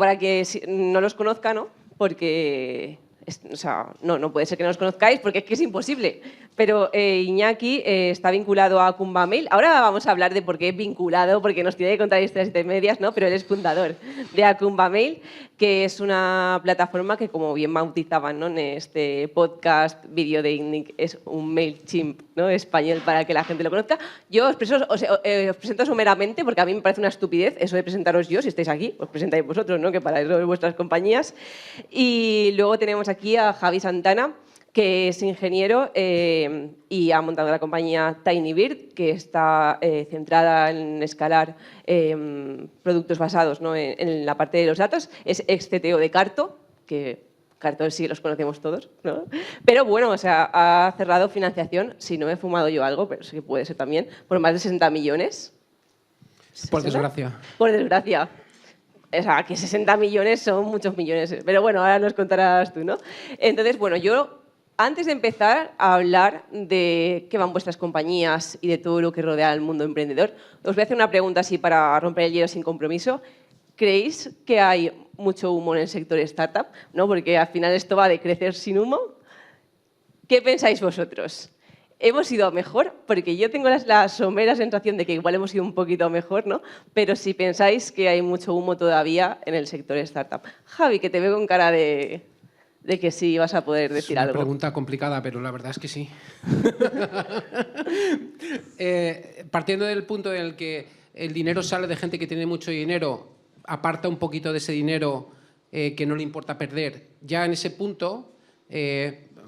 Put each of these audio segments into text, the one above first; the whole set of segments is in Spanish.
para que no los conozca, ¿no? Porque, o sea, no puede ser que no los conozcáis porque es que es imposible. Pero Iñaki está vinculado a Kumbamail. Ahora vamos a hablar de por qué es vinculado, porque nos tiene que contar historias intermedias, ¿no? Pero él es fundador de Akumbamail, que es una plataforma que, como bien bautizaban, ¿no?, en este podcast, vídeo de INNIC, es un MailChimp, ¿no?, español, para que la gente lo conozca. Yo os presento someramente, porque a mí me parece una estupidez eso de presentaros yo. Si estáis aquí, os presentáis vosotros, ¿no?, que para eso vuestras compañías. Y luego tenemos aquí a Javi Santana, que es ingeniero y ha montado la compañía TinyBird, que está centrada en escalar productos basados, ¿no?, en la parte de los datos. Es ex-CTO de Carto, que Carto sí los conocemos todos, ¿no? Pero bueno, o sea, ha cerrado financiación, si no he fumado yo algo, pero sí que puede ser también, por más de 60 millones. Por desgracia. Por desgracia. O sea, que 60 millones son muchos millones. Pero bueno, ahora nos contarás tú, ¿no? Entonces, bueno, yo, antes de empezar a hablar de qué van vuestras compañías y de todo lo que rodea al mundo emprendedor, os voy a hacer una pregunta así para romper el hielo sin compromiso. ¿Creéis que hay mucho humo en el sector startup? ¿No? Porque al final esto va de crecer sin humo. ¿Qué pensáis vosotros? ¿Hemos ido mejor? Porque yo tengo la somera sensación de que igual hemos ido un poquito mejor, ¿no? Pero si pensáis que hay mucho humo todavía en el sector startup. Javi, que te veo con cara de que sí vas a poder decir algo. Es una pregunta complicada, pero la verdad es que sí. Partiendo del punto en el que el dinero sale de gente que tiene mucho dinero, aparta un poquito de ese dinero que no le importa perder. Ya en ese punto,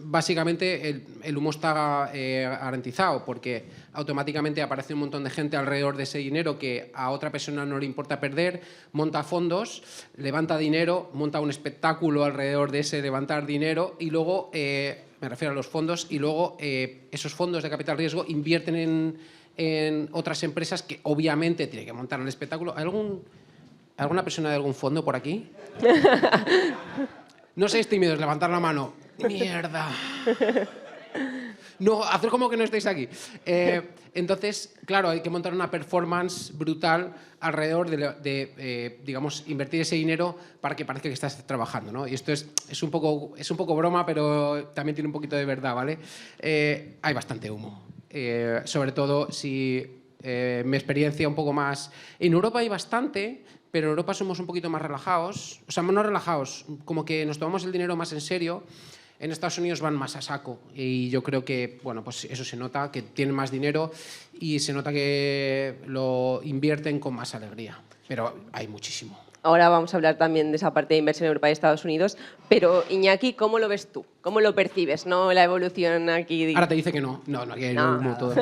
básicamente el humo está garantizado, porque automáticamente aparece un montón de gente alrededor de ese dinero que a otra persona no le importa perder, monta fondos, levanta dinero, monta un espectáculo alrededor de ese levantar dinero y luego, me refiero a los fondos, y luego esos fondos de capital riesgo invierten en otras empresas que obviamente tienen que montar el espectáculo. ¿Alguna persona de algún fondo por aquí? No seáis tímidos, levantar la mano. ¡Mierda! No, hacer como que no estáis aquí. Entonces, claro, hay que montar una performance brutal alrededor de digamos, invertir ese dinero para que parezca que estás trabajando, ¿no? Y esto es un poco broma, pero también tiene un poquito de verdad, ¿vale? Hay bastante humo. Sobre todo si mi experiencia un poco más... En Europa hay bastante, pero en Europa somos un poquito más relajados. O sea, no relajados, como que nos tomamos el dinero más en serio. En Estados Unidos van más a saco y yo creo que, bueno, pues eso se nota, que tienen más dinero y se nota que lo invierten con más alegría, pero hay muchísimo. Ahora vamos a hablar también de esa parte de inversión en Europa y Estados Unidos, pero Iñaki, ¿cómo lo ves tú? ¿Cómo lo percibes, no, la evolución aquí? Ahora te dice que no, que hay humo todo.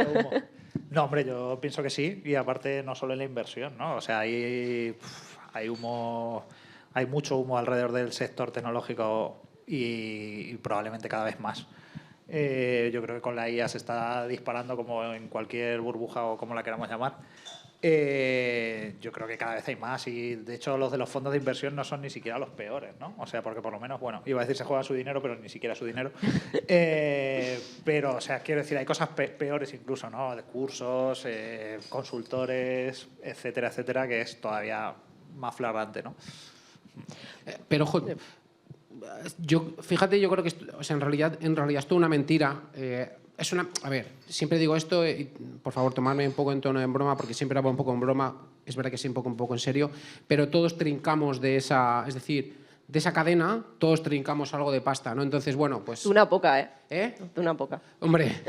No, hombre, yo pienso que sí, y aparte no solo en la inversión, ¿no? O sea, hay humo, hay mucho humo alrededor del sector tecnológico y probablemente cada vez más. Yo creo que con la IA se está disparando como en cualquier burbuja o como la queramos llamar. Yo creo que cada vez hay más y de hecho los de los fondos de inversión no son ni siquiera los peores, ¿no? O sea, porque por lo menos, bueno, iba a decir se juega su dinero, pero ni siquiera su dinero. Pero, o sea, quiero decir, hay cosas peores incluso, ¿no? De cursos, consultores, etcétera, etcétera, que es todavía más flagrante, ¿no? Pero, ojo, fíjate, yo creo que o sea, en realidad es toda una mentira. A ver, siempre digo esto y por favor tomadme un poco en tono de broma porque siempre hablo un poco en broma, es verdad que sí un poco en serio, pero todos trincamos de esa, es decir, de esa cadena, todos trincamos algo de pasta, ¿no? Entonces, bueno, pues... Una poca, ¿eh? ¿Eh? Una poca. Hombre,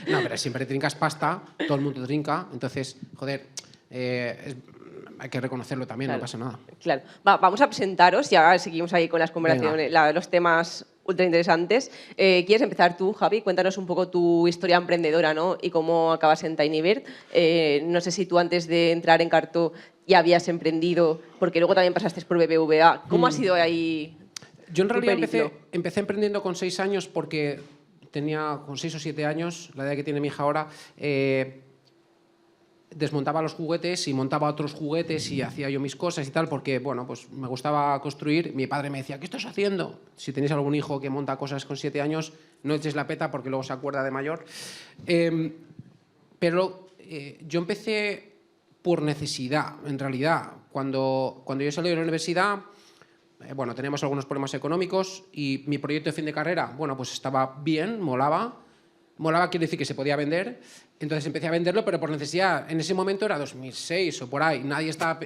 no, pero siempre trincas pasta, todo el mundo trinca, entonces, joder, hay que reconocerlo también, claro, no pasa nada. Claro. Vamos a presentaros y ahora seguimos ahí con las conversaciones, los temas ultra interesantes. ¿Quieres empezar tú, Javi? Cuéntanos un poco tu historia emprendedora, ¿no? Y cómo acabas en TinyBird. No sé si tú antes de entrar en Carto ya habías emprendido, porque luego también pasaste por BBVA. ¿Cómo ha sido ahí? Yo en realidad empecé emprendiendo con 6 años porque tenía con 6 o 7 años, la edad que tiene mi hija ahora, desmontaba los juguetes y montaba otros juguetes y hacía yo mis cosas y tal, porque bueno, pues me gustaba construir. Mi padre me decía, ¿qué estás haciendo? Si tenéis algún hijo que monta cosas con 7 años, no eches la peta porque luego se acuerda de mayor. Pero yo empecé por necesidad, en realidad. Cuando yo salí de la universidad, bueno, teníamos algunos problemas económicos y mi proyecto de fin de carrera, bueno, pues estaba bien, molaba. Molaba quiere decir que se podía vender. Entonces empecé a venderlo, pero por necesidad. En ese momento era 2006 o por ahí. Nadie estaba...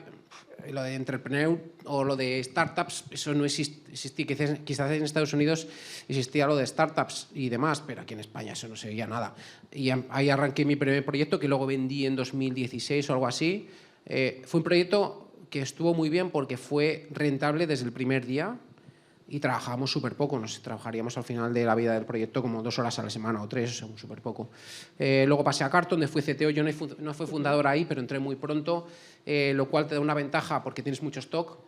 Lo de entrepreneur o lo de startups, eso no existía. Quizás en Estados Unidos existía lo de startups y demás, pero aquí en España eso no se veía nada. Y ahí arranqué mi primer proyecto, que luego vendí en 2016 o algo así. Fue un proyecto que estuvo muy bien porque fue rentable desde el primer día y trabajábamos súper poco. Nos trabajaríamos al final de la vida del proyecto como 2 horas a la semana o 3, o sea, súper poco. Luego pasé a Carton, donde fui CTO. Yo no fui fundador ahí, pero entré muy pronto, lo cual te da una ventaja porque tienes mucho stock.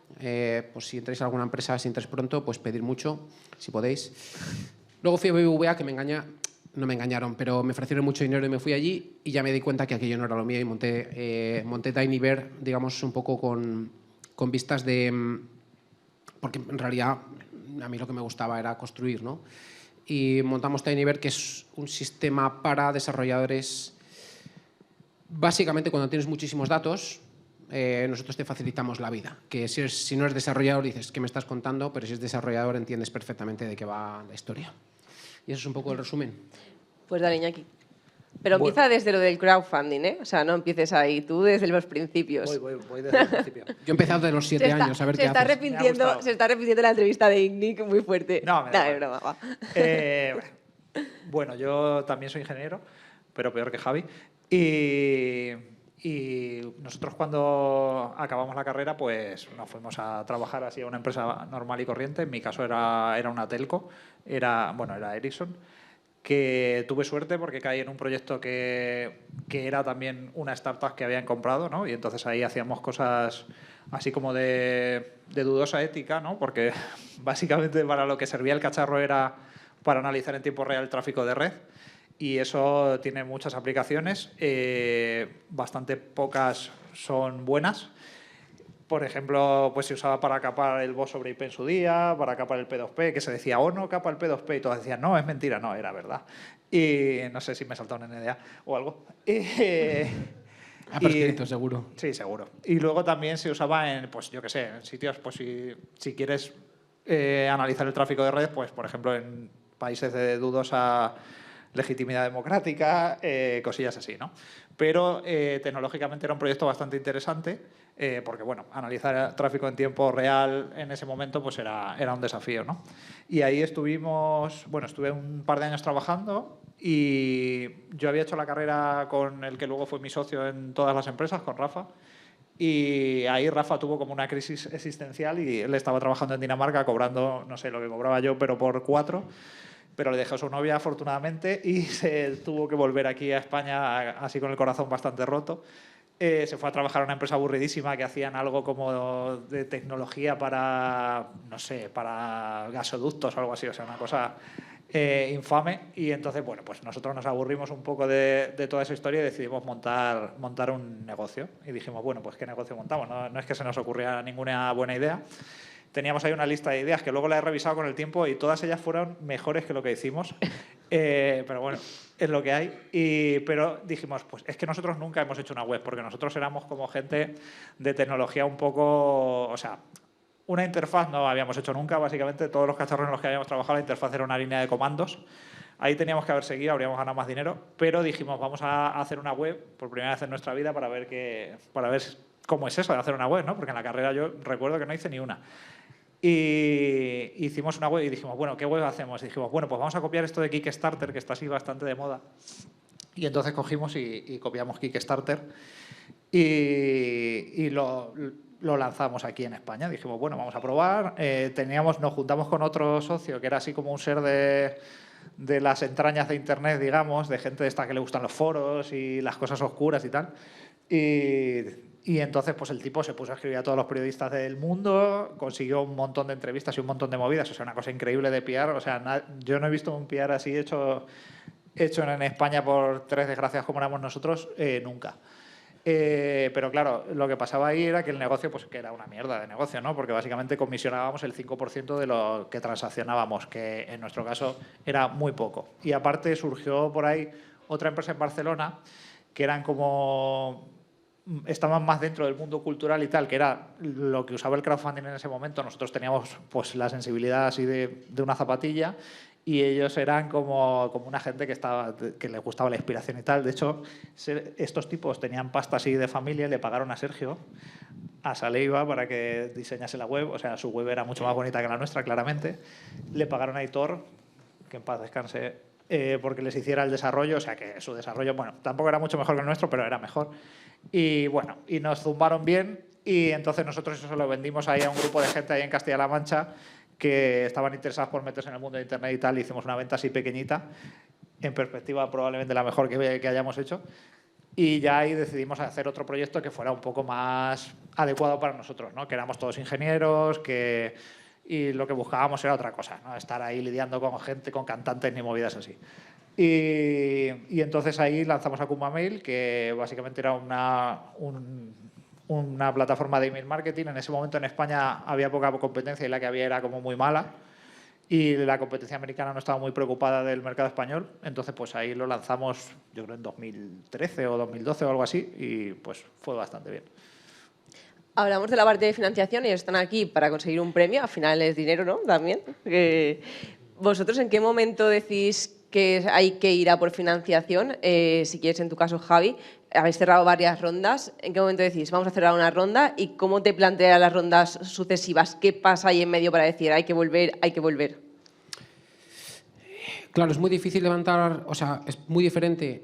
Pues si entráis a alguna empresa, si entráis pronto, pues pedir mucho, si podéis. Luego fui a BBVA, que no me engañaron, pero me ofrecieron mucho dinero y me fui allí y ya me di cuenta que aquello no era lo mío y monté Tinybear, digamos, un poco con vistas de... Porque en realidad a mí lo que me gustaba era construir, ¿no? Y montamos Tinybear, que es un sistema para desarrolladores. Básicamente, cuando tienes muchísimos datos, nosotros te facilitamos la vida. Que si no eres desarrollador dices, ¿qué me estás contando? Pero si es desarrollador entiendes perfectamente de qué va la historia. Y eso es un poco el resumen. Pues dale, Iñaki. Pero empieza desde lo del crowdfunding, ¿eh? O sea, no empieces ahí, tú desde los principios. Voy desde el principio. Yo he empezado de los 7 años, a ver qué haces. Se está repitiendo la entrevista de Nick muy fuerte. No, me da Dale, igual. broma, va. Bueno, yo también soy ingeniero, pero peor que Javi. Y nosotros cuando acabamos la carrera, pues nos fuimos a trabajar así a una empresa normal y corriente. En mi caso era una telco, era Ericsson, que tuve suerte porque caí en un proyecto que era también una startup que habían comprado, ¿no? Y entonces ahí hacíamos cosas así como de dudosa ética, ¿no? Porque básicamente para lo que servía el cacharro era para analizar en tiempo real el tráfico de red. Y eso tiene muchas aplicaciones, bastante pocas son buenas. Por ejemplo, pues se usaba para capar el voz sobre IP en su día, para capar el P2P, que se decía, no capa el P2P, y todos decían, no, es mentira, no, era verdad. Y no sé si me he saltado una NDA o algo. Ha prescrito, seguro. Sí, seguro. Y luego también se usaba en, pues yo qué sé, en sitios, pues si quieres analizar el tráfico de redes, pues por ejemplo en países de dudosa legitimidad democrática, cosillas así, ¿no? Pero tecnológicamente era un proyecto bastante interesante porque, bueno, analizar tráfico en tiempo real en ese momento pues era un desafío, ¿no? Y ahí estuve un par de años trabajando y yo había hecho la carrera con el que luego fue mi socio en todas las empresas, con Rafa. Y ahí Rafa tuvo como una crisis existencial y él estaba trabajando en Dinamarca cobrando, no sé, lo que cobraba yo, pero por 4. Pero le dejó su novia, afortunadamente, y se tuvo que volver aquí a España así con el corazón bastante roto. Se fue a trabajar a una empresa aburridísima que hacían algo como de tecnología para, no sé, para gasoductos o algo así, o sea, una cosa infame. Y entonces, bueno, pues nosotros nos aburrimos un poco de toda esa historia y decidimos montar un negocio. Y dijimos, bueno, pues ¿qué negocio montamos? No es que se nos ocurriera ninguna buena idea. Teníamos ahí una lista de ideas que luego la he revisado con el tiempo y todas ellas fueron mejores que lo que hicimos. Pero bueno, es lo que hay. Pero dijimos, pues es que nosotros nunca hemos hecho una web, porque nosotros éramos como gente de tecnología un poco... O sea, una interfaz no habíamos hecho nunca. Básicamente, todos los cacharros en los que habíamos trabajado, la interfaz era una línea de comandos. Ahí teníamos que haber seguido, habríamos ganado más dinero. Pero dijimos, vamos a hacer una web por primera vez en nuestra vida para ver cómo es eso de hacer una web, ¿no? Porque en la carrera yo recuerdo que no hice ni una. Y hicimos una web y dijimos, bueno, ¿qué web hacemos? Y dijimos, bueno, pues vamos a copiar esto de Kickstarter, que está así bastante de moda. Y entonces cogimos y copiamos Kickstarter y lo lanzamos aquí en España. Dijimos, bueno, vamos a probar. Nos juntamos con otro socio que era así como un ser de las entrañas de Internet, digamos, de gente de esta que le gustan los foros y las cosas oscuras y tal. Y entonces pues el tipo se puso a escribir a todos los periodistas del mundo, consiguió un montón de entrevistas y un montón de movidas, o sea, una cosa increíble de PR. O sea, yo no he visto un PR así hecho en España por 3 desgracias como éramos nosotros, nunca. Pero claro, lo que pasaba ahí era que el negocio, pues que era una mierda de negocio, ¿no? Porque básicamente comisionábamos el 5% de lo que transaccionábamos, que en nuestro caso era muy poco. Y aparte surgió por ahí otra empresa en Barcelona que eran como estaban más dentro del mundo cultural y tal, que era lo que usaba el crowdfunding en ese momento. Nosotros teníamos pues la sensibilidad así de una zapatilla y ellos eran como una gente que les gustaba la inspiración y tal. De hecho, estos tipos tenían pasta así de familia y le pagaron a Sergio, a Saleiva, para que diseñase la web. O sea, su web era mucho más bonita que la nuestra, claramente. Le pagaron a Aitor, que en paz descanse, porque les hiciera el desarrollo. O sea, que su desarrollo, bueno, tampoco era mucho mejor que el nuestro, pero era mejor. Y bueno, y nos zumbaron bien y entonces nosotros eso se lo vendimos ahí a un grupo de gente ahí en Castilla-La Mancha que estaban interesados por meterse en el mundo de Internet y tal. Hicimos una venta así pequeñita, en perspectiva probablemente la mejor que hayamos hecho. Y ya ahí decidimos hacer otro proyecto que fuera un poco más adecuado para nosotros, ¿no? Que éramos todos ingenieros, y lo que buscábamos era otra cosa, ¿no? Estar ahí lidiando con gente, con cantantes ni movidas así. Y entonces ahí lanzamos a Kumba Mail, que básicamente era una plataforma de email marketing. En ese momento en España había poca competencia y la que había era como muy mala. Y la competencia americana no estaba muy preocupada del mercado español. Entonces, pues ahí lo lanzamos, yo creo, en 2013 o 2012 o algo así. Y pues fue bastante bien. Hablamos de la parte de financiación y están aquí para conseguir un premio. Al final es dinero, ¿no? También. ¿Vosotros en qué momento decís que hay que ir a por financiación? Si quieres, en tu caso, Javi, habéis cerrado varias rondas. ¿En qué momento decís, vamos a cerrar una ronda? ¿Y cómo te planteas las rondas sucesivas? ¿Qué pasa ahí en medio para decir, hay que volver, hay que volver? Claro, es muy difícil levantar, o sea, es muy diferente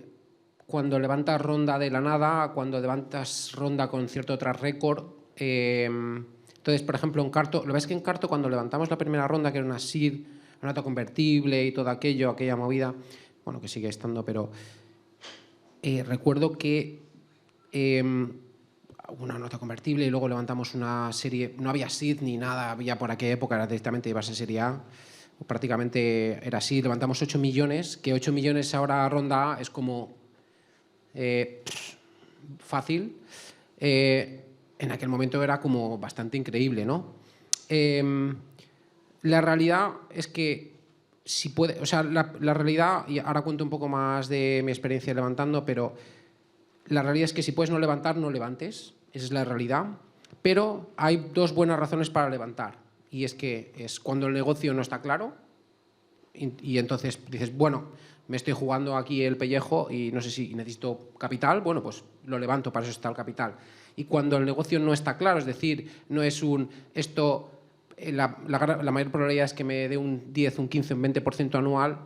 cuando levantas ronda de la nada a cuando levantas ronda con cierto track record. Entonces, por ejemplo, en Carto, lo ves que en Carto cuando levantamos la primera ronda, que era una seed, una nota convertible y todo aquello, aquella movida, bueno, que sigue estando, pero recuerdo que una nota convertible y luego levantamos una serie, no había seed ni nada, había por aquella época, era directamente ibas a serie A, prácticamente era así, levantamos 8 millones, que 8 millones ahora ronda A es como fácil. En aquel momento era como bastante increíble, ¿no? La realidad es que si puede, o sea, la realidad, y ahora cuento un poco más de mi experiencia levantando, pero la realidad es que si puedes no levantar, no levantes, esa es la realidad, pero hay dos buenas razones para levantar, y es que es cuando el negocio no está claro, y entonces dices, bueno, me estoy jugando aquí el pellejo y no sé si necesito capital, bueno, pues lo levanto, para eso está el capital. Y cuando el negocio no está claro, es decir, no es la mayor probabilidad es que me dé un 10, un 15, un 20% anual,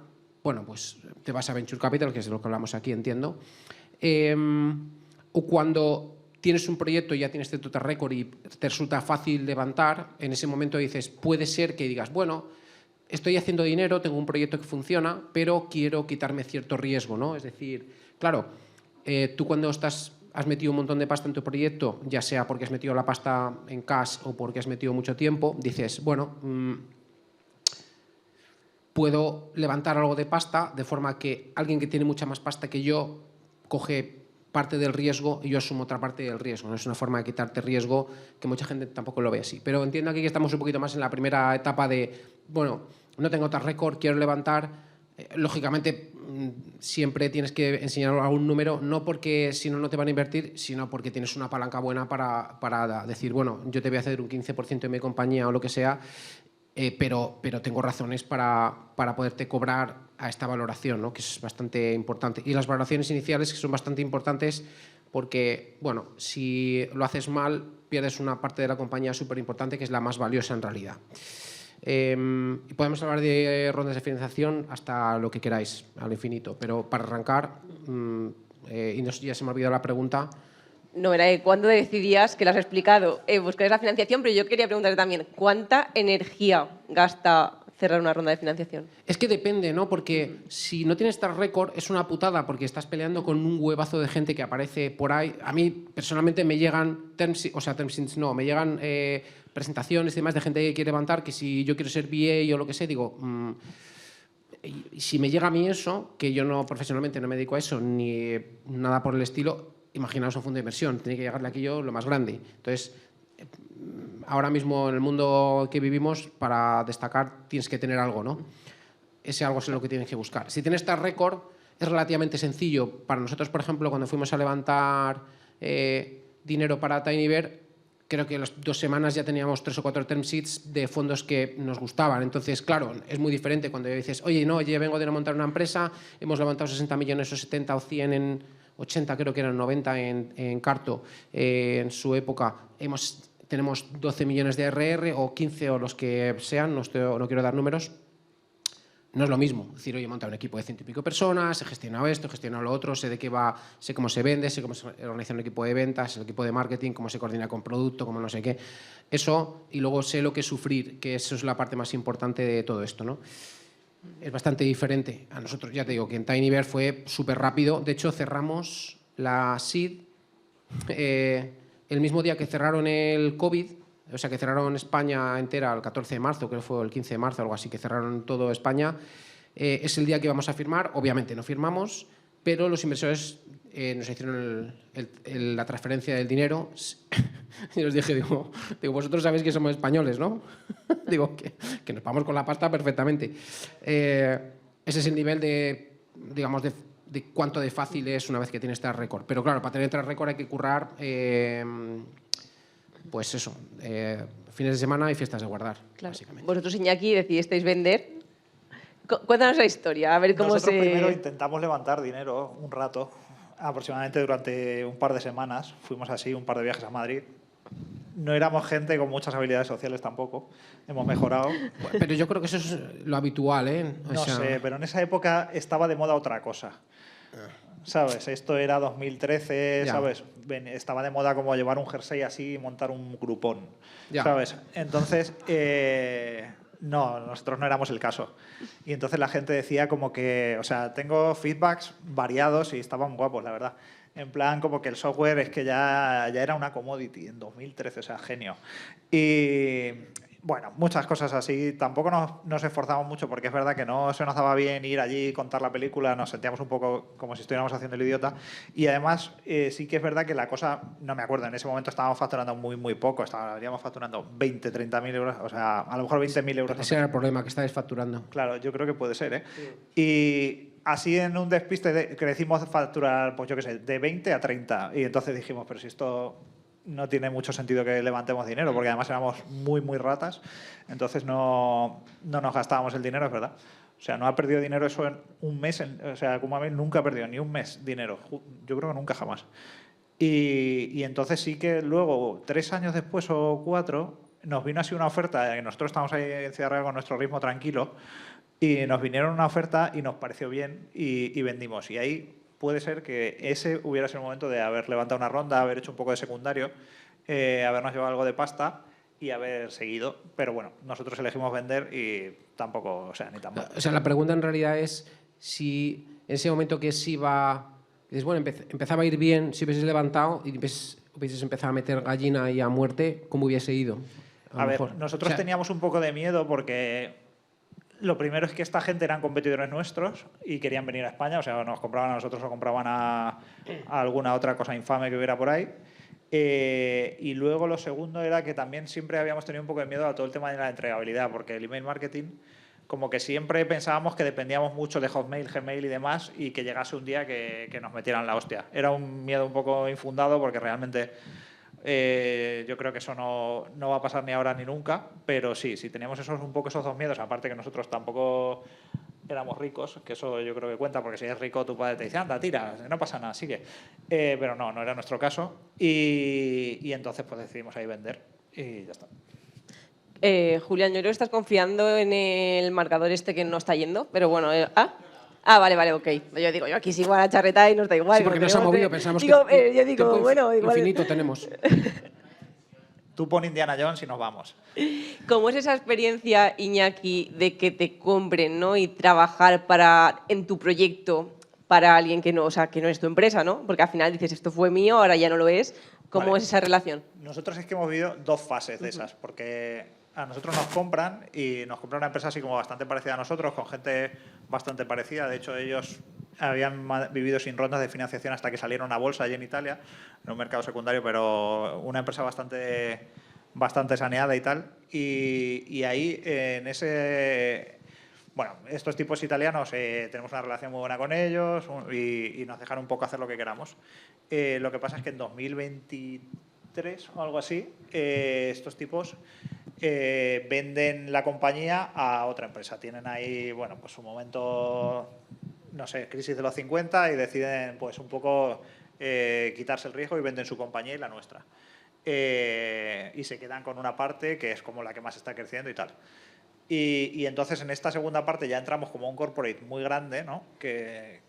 bueno, pues te vas a Venture Capital, que es de lo que hablamos aquí, entiendo. O cuando tienes un proyecto y ya tienes cierto récord y te resulta fácil levantar, en ese momento dices, puede ser que digas, bueno, estoy haciendo dinero, tengo un proyecto que funciona, pero quiero quitarme cierto riesgo, ¿no? Es decir, claro, tú cuando has metido un montón de pasta en tu proyecto, ya sea porque has metido la pasta en cash o porque has metido mucho tiempo, dices, bueno, puedo levantar algo de pasta de forma que alguien que tiene mucha más pasta que yo coge parte del riesgo y yo asumo otra parte del riesgo. No es una forma de quitarte riesgo que mucha gente tampoco lo ve así. Pero entiendo aquí que estamos un poquito más en la primera etapa de, bueno, no tengo tal récord, quiero levantar. Lógicamente, siempre tienes que enseñar algún número, no porque si no, no te van a invertir, sino porque tienes una palanca buena para decir, bueno, yo te voy a ceder un 15% de mi compañía o lo que sea, pero tengo razones para poderte cobrar a esta valoración, ¿no? Que es bastante importante. Y las valoraciones iniciales que son bastante importantes porque, bueno, si lo haces mal, pierdes una parte de la compañía súper importante que es la más valiosa en realidad. Podemos hablar de rondas de financiación hasta lo que queráis, al infinito, pero para arrancar, y ya se me ha olvidado la pregunta. No, era cuándo decidías, que lo has explicado, buscar la financiación, pero yo quería preguntarte también, ¿cuánta energía gasta cerrar una ronda de financiación? Es que depende, ¿no? Porque si no tienes tal récord es una putada porque estás peleando con un huevazo de gente que aparece por ahí. A mí, personalmente, me llegan me llegan presentaciones y demás de gente que quiere levantar, que si yo quiero ser VA o lo que sé, digo, si me llega a mí eso, que yo no profesionalmente no me dedico a eso, ni nada por el estilo, imaginaos un fondo de inversión, tiene que llegarle aquí yo lo más grande. Entonces, ahora mismo en el mundo que vivimos, para destacar tienes que tener algo, ¿no? Ese algo es lo que tienes que buscar. Si tienes este récord, es relativamente sencillo. Para nosotros, por ejemplo, cuando fuimos a levantar dinero para Tinybear, creo que las 2 semanas ya teníamos 3 o 4 term sheets de fondos que nos gustaban. Entonces, claro, es muy diferente cuando dices, oye, no, yo vengo de montar una empresa, hemos levantado 60 millones o 70 o 100 en 80, creo que eran 90 en Carto en su época. Tenemos 12 millones de ARR o 15 o los que sean, no quiero dar números. No es lo mismo. Es decir, oye, he montado un equipo de 100 y pico personas, he gestionado esto, he gestionado lo otro, sé de qué va, sé cómo se vende, sé cómo se organiza un equipo de ventas, el equipo de marketing, cómo se coordina con producto, cómo no sé qué. Eso, y luego sé lo que es sufrir, que eso es la parte más importante de todo esto, ¿no? Es bastante diferente. A nosotros, ya te digo, que en Tinybear fue súper rápido. De hecho, cerramos la seed el mismo día que cerraron el COVID. O sea, que cerraron España entera el 14 de marzo, creo que fue el 15 de marzo, algo así, que cerraron todo España. Es el día que íbamos a firmar. Obviamente no firmamos, pero los inversores nos hicieron la transferencia del dinero. Y les dije, digo, vosotros sabéis que somos españoles, ¿no? Digo, que nos pagamos con la pasta perfectamente. Ese es el nivel de, digamos, de cuánto de fácil es una vez que tienes track record. Pero claro, para tener track record hay que currar... pues eso, fines de semana y fiestas de guardar, Claro. básicamente. Vosotros, Iñaki, decidisteis vender. Cuéntanos la historia, a ver cómo Nosotros se... primero intentamos levantar dinero un rato, aproximadamente durante un par de semanas. Fuimos así, un par de viajes a Madrid. No éramos gente con muchas habilidades sociales tampoco. Hemos mejorado. Pero yo creo que eso es lo habitual, ¿eh? No sé, pero en esa época estaba de moda otra cosa. ¿Sabes? Esto era 2013, Ya. ¿sabes? Estaba de moda como llevar un jersey así y montar un grupón, Ya. ¿sabes? Entonces, no, nosotros no éramos el caso. Y entonces la gente decía como que, o sea, tengo feedbacks variados y estaban guapos, la verdad. En plan, como que el software es que ya era una commodity en 2013, o sea, genio. Y bueno, muchas cosas así. Tampoco nos esforzamos mucho porque es verdad que no se nos daba bien ir allí y contar la película. Nos sentíamos un poco como si estuviéramos haciendo el idiota. Y además, sí que es verdad que la cosa, no me acuerdo, en ese momento estábamos facturando muy, muy poco. Estaríamos facturando 20, 30.000 euros, o sea, a lo mejor 20.000 euros. Ese era el problema, que estáis facturando. Claro, yo creo que puede ser, ¿eh? Sí. Y así en un despiste que decimos facturar, pues yo qué sé, de 20 a 30. Y entonces dijimos, pero si esto no tiene mucho sentido que levantemos dinero, porque además éramos muy, muy ratas. Entonces no nos gastábamos el dinero, es verdad. O sea, no ha perdido dinero eso en un mes. O sea, KumaMail nunca ha perdido ni un mes dinero. Yo creo que nunca jamás. Y entonces sí que luego, 3 años después o 4, nos vino así una oferta, que nosotros estamos ahí en Ciudad Real con nuestro ritmo tranquilo, y nos vinieron una oferta y nos pareció bien y vendimos. Y ahí puede ser que ese hubiera sido el momento de haber levantado una ronda, haber hecho un poco de secundario, habernos llevado algo de pasta y haber seguido. Pero bueno, nosotros elegimos vender y tampoco, o sea, ni tan mal. O sea, la pregunta en realidad es si en ese momento que sí iba... Dices, bueno, empezaba a ir bien, si hubieses levantado y hubieses empezado a meter gallina y a muerte, ¿cómo hubiese ido? A ver, nosotros teníamos un poco de miedo porque lo primero es que esta gente eran competidores nuestros y querían venir a España, o sea, nos compraban a nosotros o compraban a alguna otra cosa infame que hubiera por ahí. Y luego lo segundo era que también siempre habíamos tenido un poco de miedo a todo el tema de la entregabilidad, porque el email marketing, como que siempre pensábamos que dependíamos mucho de Hotmail, Gmail y demás, y que llegase un día que nos metieran la hostia. Era un miedo un poco infundado porque realmente yo creo que eso no va a pasar ni ahora ni nunca, pero sí, si teníamos un poco esos dos miedos, aparte que nosotros tampoco éramos ricos, que eso yo creo que cuenta, porque si eres rico tu padre te dice, anda, tira, no pasa nada, sigue. Pero no era nuestro caso y entonces pues decidimos ahí vender y ya está. Julián, yo creo que estás confiando en el marcador este que no está yendo, pero bueno... vale, ok. Yo digo, yo aquí sigo a la charreta y nos da igual. Sí, porque no se ha movido, pensamos digo, que yo digo, bueno, igual... infinito tenemos. Tú pon Indiana Jones y nos vamos. ¿Cómo es esa experiencia, Iñaki, de que te compren, ¿no? Y trabajar en tu proyecto para alguien que no, o sea, que no es tu empresa, ¿no? Porque al final dices, esto fue mío, ahora ya no lo es. ¿Cómo es esa relación? Nosotros es que hemos vivido 2 fases de esas, porque a nosotros nos compran y nos compra una empresa así como bastante parecida a nosotros, con gente bastante parecida. De hecho, ellos habían vivido sin rondas de financiación hasta que salieron a bolsa allí en Italia, en un mercado secundario, pero una empresa bastante saneada y tal. Y ahí, en ese Bueno, estos tipos italianos tenemos una relación muy buena con ellos y nos dejan un poco hacer lo que queramos. Lo que pasa es que en 2023 o algo así, estos tipos venden la compañía a otra empresa. Tienen ahí, bueno, pues un momento, no sé, crisis de los 50 y deciden pues un poco quitarse el riesgo y venden su compañía y la nuestra. Y se quedan con una parte que es como la que más está creciendo y tal. Y entonces en esta segunda parte ya entramos como un corporate muy grande, ¿no? Que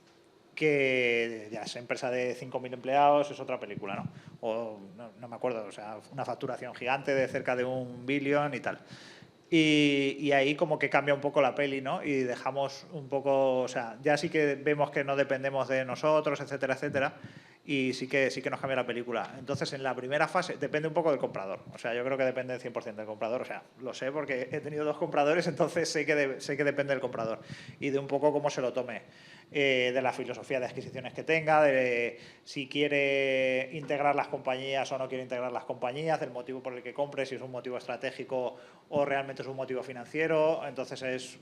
ya es empresa de 5.000 empleados, es otra película, ¿no? O no me acuerdo, o sea, una facturación gigante de cerca de 1 billón y tal. Y ahí como que cambia un poco la peli, ¿no? Y dejamos un poco, o sea, ya sí que vemos que no dependemos de nosotros, etcétera, etcétera. Y sí que nos cambia la película. Entonces, en la primera fase depende un poco del comprador. O sea, yo creo que depende del 100% del comprador. O sea, lo sé porque he tenido 2 compradores, entonces sé que depende del comprador. Y de un poco cómo se lo tome. De la filosofía de adquisiciones que tenga, de si quiere integrar las compañías o no quiere integrar las compañías, del motivo por el que compre, si es un motivo estratégico o realmente es un motivo financiero. Entonces,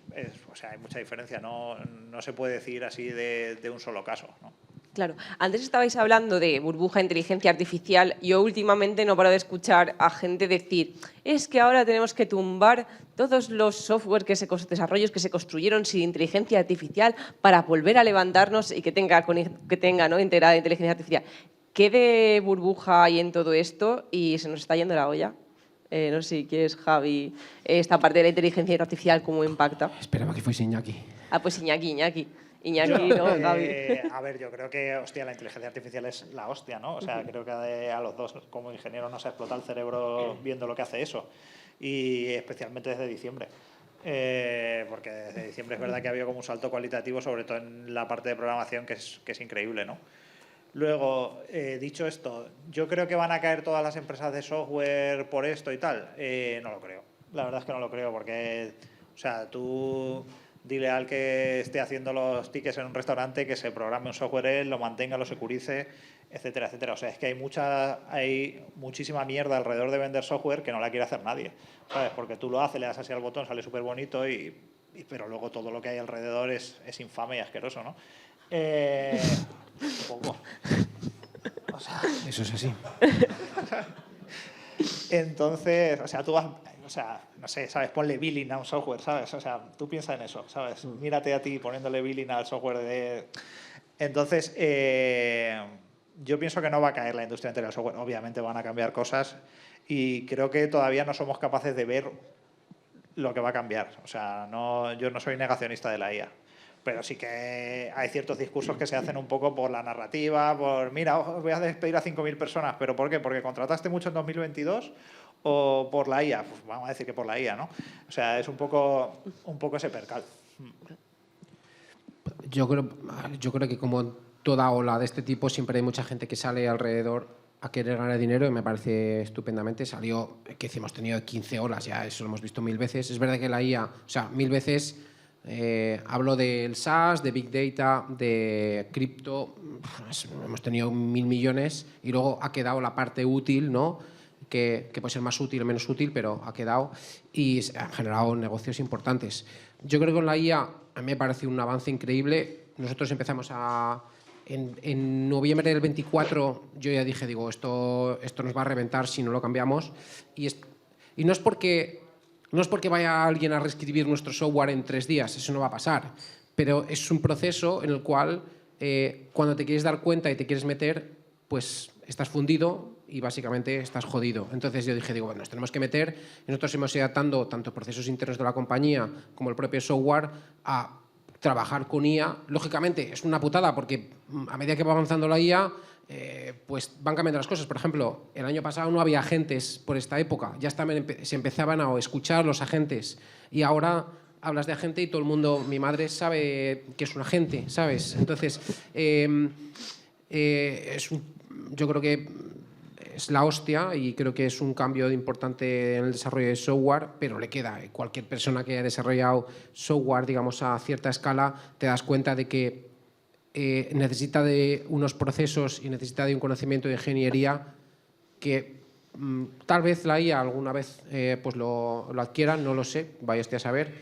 o sea, hay mucha diferencia. No se puede decir así de un solo caso, ¿no? Claro. Antes estabais hablando de burbuja, inteligencia artificial. Yo últimamente no paro de escuchar a gente decir es que ahora tenemos que tumbar todos los software desarrollos que se construyeron sin inteligencia artificial para volver a levantarnos y que tenga ¿no? integrada inteligencia artificial. ¿Qué de burbuja hay en todo esto? Y se nos está yendo la olla. No sé si quieres, Javi, esta parte de la inteligencia artificial, ¿cómo impacta? Esperaba que fuese Iñaki. Ah, pues Iñaki, Yo, ¿no, Javi? a ver, yo creo que, hostia, la inteligencia artificial es la hostia, ¿no? O sea, creo que a los dos como ingenieros nos ha explotado el cerebro viendo lo que hace eso. Y especialmente desde diciembre. Porque desde diciembre es verdad que ha habido como un salto cualitativo, sobre todo en la parte de programación, que es increíble, ¿no? Luego, dicho esto, ¿yo creo que van a caer todas las empresas de software por esto y tal? No lo creo. La verdad es que no lo creo porque, o sea, tú dile al que esté haciendo los tickets en un restaurante que se programe un software él, lo mantenga, lo securice, etcétera, etcétera. O sea, es que hay muchísima mierda alrededor de vender software que no la quiere hacer nadie, ¿sabes? Porque tú lo haces, le das así al botón, sale súper bonito pero luego todo lo que hay alrededor es infame y asqueroso, ¿no? Un poco. O sea, eso es así. Entonces, o sea, tú vas, o sea, no sé, ¿sabes? Ponle billing a un software, ¿sabes? O sea, tú piensa en eso, ¿sabes? Mírate a ti poniéndole billing al software de... Entonces, yo pienso que no va a caer la industria entera del software. Obviamente van a cambiar cosas y creo que todavía no somos capaces de ver lo que va a cambiar. O sea, yo no soy negacionista de la IA. Pero sí que hay ciertos discursos que se hacen un poco por la narrativa, por, voy a despedir a 5.000 personas, ¿pero por qué? ¿Porque contrataste mucho en 2022 o por la IA? Pues vamos a decir que por la IA, ¿no? O sea, es un poco ese percal. Yo creo que como toda ola de este tipo, siempre hay mucha gente que sale alrededor a querer ganar dinero y me parece estupendamente. Salió, que hemos tenido 15 olas, ya eso lo hemos visto 1000 veces. Es verdad que la IA, o sea, 1000 veces... hablo del SaaS, de Big Data, de cripto, hemos tenido 1000 millones y luego ha quedado la parte útil, ¿no? Que puede ser más útil o menos útil, pero ha quedado y se han generado negocios importantes. Yo creo que con la IA a mí me parece un avance increíble. Nosotros empezamos en noviembre del 24, yo ya dije, esto nos va a reventar si no lo cambiamos y no es porque vaya alguien a reescribir nuestro software en 3 días, eso no va a pasar, pero es un proceso en el cual cuando te quieres dar cuenta y te quieres meter, pues estás fundido y básicamente estás jodido. Entonces yo dije, bueno, nos tenemos que meter y nosotros hemos ido adaptando tanto procesos internos de la compañía como el propio software a trabajar con IA. Lógicamente es una putada porque a medida que va avanzando la IA, pues van cambiando las cosas. Por ejemplo, el año pasado no había agentes por esta época, ya se empezaban a escuchar los agentes y ahora hablas de agente y todo el mundo, mi madre sabe que es un agente, ¿sabes? Entonces, yo creo que es la hostia y creo que es un cambio importante en el desarrollo de software, pero le queda. Cualquier persona que haya desarrollado software, digamos, a cierta escala, te das cuenta de que necesita de unos procesos y necesita de un conocimiento de ingeniería que tal vez la IA alguna vez pues lo adquiera, no lo sé, vaya usted a saber,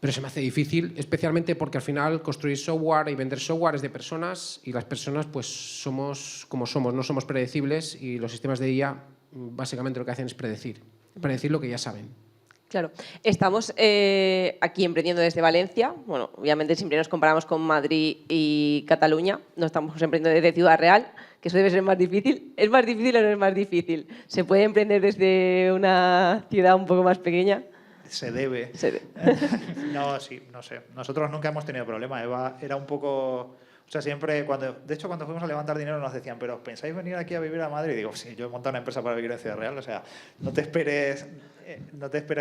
pero se me hace difícil, especialmente porque al final construir software y vender software es de personas y las personas pues somos como somos, no somos predecibles y los sistemas de IA básicamente lo que hacen es predecir lo que ya saben. Claro, estamos aquí emprendiendo desde Valencia. Bueno, obviamente siempre nos comparamos con Madrid y Cataluña. No estamos emprendiendo desde Ciudad Real, que eso debe ser más difícil. ¿Es más difícil o no es más difícil? ¿Se puede emprender desde una ciudad un poco más pequeña? Se debe. No, sí, no sé. Nosotros nunca hemos tenido problema. Eva era un poco... O sea, siempre, de hecho, cuando fuimos a levantar dinero nos decían, pero ¿pensáis venir aquí a vivir a Madrid? Y digo, sí, yo he montado una empresa para vivir en Ciudad Real, o sea, no te esperes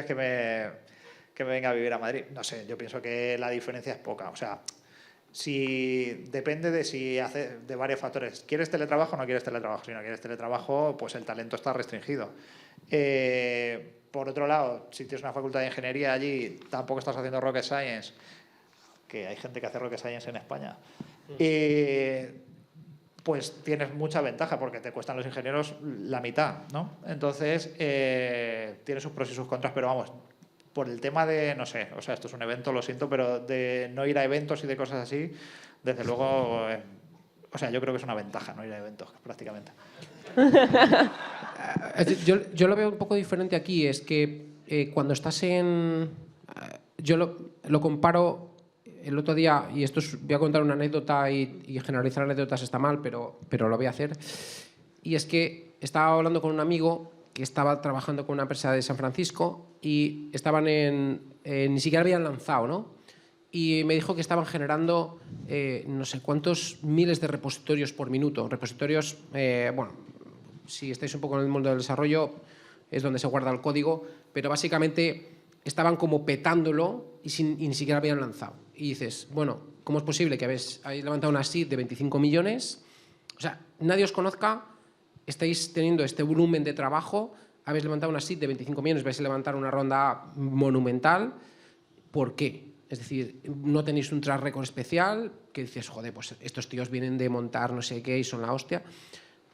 que me venga a vivir a Madrid. No sé, yo pienso que la diferencia es poca. O sea, depende de varios factores. ¿Quieres teletrabajo o no quieres teletrabajo? Si no quieres teletrabajo, pues el talento está restringido. Por otro lado, si tienes una facultad de ingeniería allí, tampoco estás haciendo rocket science, que hay gente que hace rocket science en España. Pues tienes mucha ventaja porque te cuestan los ingenieros la mitad, ¿no? Entonces, tiene sus pros y sus contras, pero vamos, por el tema de, no sé, o sea, esto es un evento, lo siento, pero de no ir a eventos y de cosas así, desde luego, o sea, yo creo que es una ventaja no ir a eventos, prácticamente. Yo lo veo un poco diferente aquí, es que cuando estás en... Yo lo comparo... El otro día, y voy a contar una anécdota y generalizar anécdotas está mal, pero lo voy a hacer. Y es que estaba hablando con un amigo que estaba trabajando con una empresa de San Francisco y estaban ni siquiera habían lanzado, ¿no? Y me dijo que estaban generando no sé cuántos miles de repositorios por minuto. Repositorios, bueno, si estáis un poco en el mundo del desarrollo, es donde se guarda el código, pero básicamente estaban como petándolo y ni siquiera habían lanzado. Y dices, bueno, ¿cómo es posible que habéis levantado una seed de 25 millones? O sea, nadie os conozca, estáis teniendo este volumen de trabajo, habéis levantado una seed de 25 millones, vais a levantar una ronda monumental. ¿Por qué? Es decir, no tenéis un track record especial, que dices, joder, pues estos tíos vienen de montar no sé qué y son la hostia.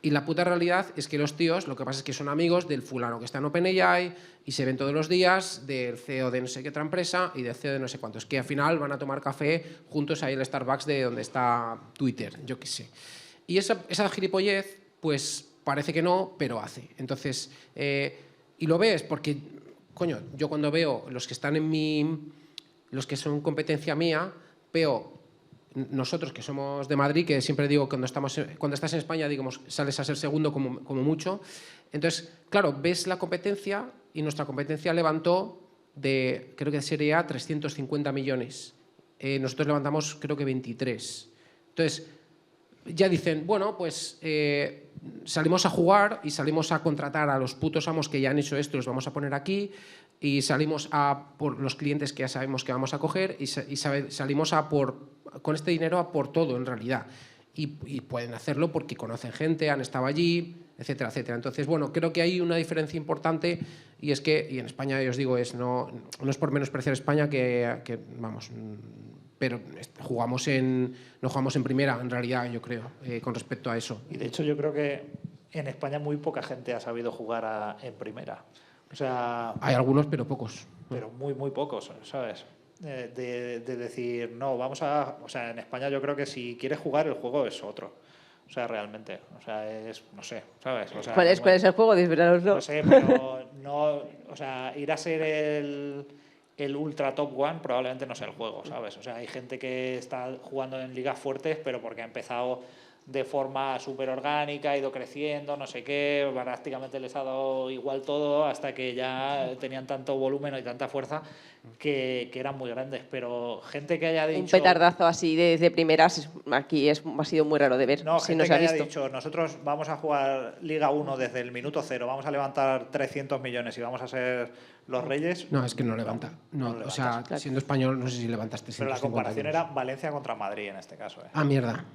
Y la puta realidad es que los tíos, lo que pasa es que son amigos del fulano que está en OpenAI y se ven todos los días, del CEO de no sé qué otra empresa y del CEO de no sé cuántos, que al final van a tomar café juntos ahí en el Starbucks de donde está Twitter, yo qué sé. Y esa gilipollez, pues parece que no, pero hace. Entonces, y lo ves porque, coño, yo cuando veo los que están los que son competencia mía, veo... Nosotros que somos de Madrid, que siempre digo cuando estás en España, digamos, sales a ser segundo como mucho. Entonces, claro, ves la competencia y nuestra competencia levantó creo que serie A, 350 millones. Nosotros levantamos creo que 23. Entonces, ya dicen, bueno, pues salimos a jugar y salimos a contratar a los putos amos que ya han hecho esto, los vamos a poner aquí, y salimos a por los clientes que ya sabemos que vamos a coger y salimos con este dinero a por todo en realidad. Y pueden hacerlo porque conocen gente, han estado allí, etcétera, etcétera. Entonces, bueno, creo que hay una diferencia importante y es que, y en España, os digo, no es por menospreciar España que vamos, pero no jugamos en primera, en realidad, yo creo, con respecto a eso. Y de hecho yo creo que en España muy poca gente ha sabido jugar en primera. O sea, hay algunos, pero pocos. Pero muy, muy pocos, ¿sabes? De decir, no, o sea, en España yo creo que si quieres jugar, el juego es otro. O sea, realmente. O sea, no sé, ¿sabes? O sea, ¿Cuál es el juego? Desvelaroslo. No sé, pero no... O sea, ir a ser el ultra top one probablemente no sea el juego, ¿sabes? O sea, hay gente que está jugando en ligas fuertes, pero porque ha empezado de forma súper orgánica, ha ido creciendo, no sé qué, prácticamente les ha dado igual todo hasta que ya tenían tanto volumen y tanta fuerza que eran muy grandes. Pero gente que haya dicho... Un petardazo así de primeras, aquí ha sido muy raro de ver. No, si gente no se que ha haya visto. dicho, nosotros vamos a jugar Liga 1 desde el minuto 0, vamos a levantar 300 millones y vamos a ser los reyes. No, es que no levanta. No, o sea, claro. Siendo español, no sé si levantaste 150. Pero la comparación era Valencia contra Madrid en este caso. Ah, mierda.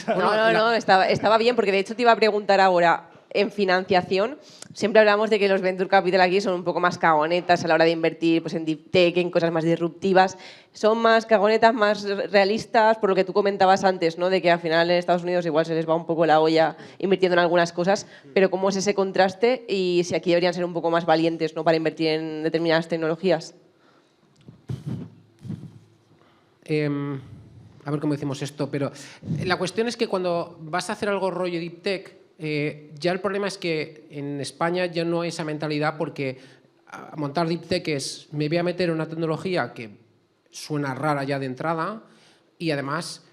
No, estaba bien, porque de hecho te iba a preguntar ahora, en financiación, siempre hablamos de que los Venture Capital aquí son un poco más cagonetas a la hora de invertir pues, en deep tech, en cosas más disruptivas. ¿Son más cagonetas, más realistas, por lo que tú comentabas antes, ¿no? De que al final en Estados Unidos igual se les va un poco la olla invirtiendo en algunas cosas, pero cómo es ese contraste y si aquí deberían ser un poco más valientes, ¿no? Para invertir en determinadas tecnologías? a ver cómo decimos esto, pero la cuestión es que cuando vas a hacer algo rollo Deep Tech, ya el problema es que en España ya no hay esa mentalidad, porque montar Deep Tech es, me voy a meter en una tecnología que suena rara ya de entrada, y además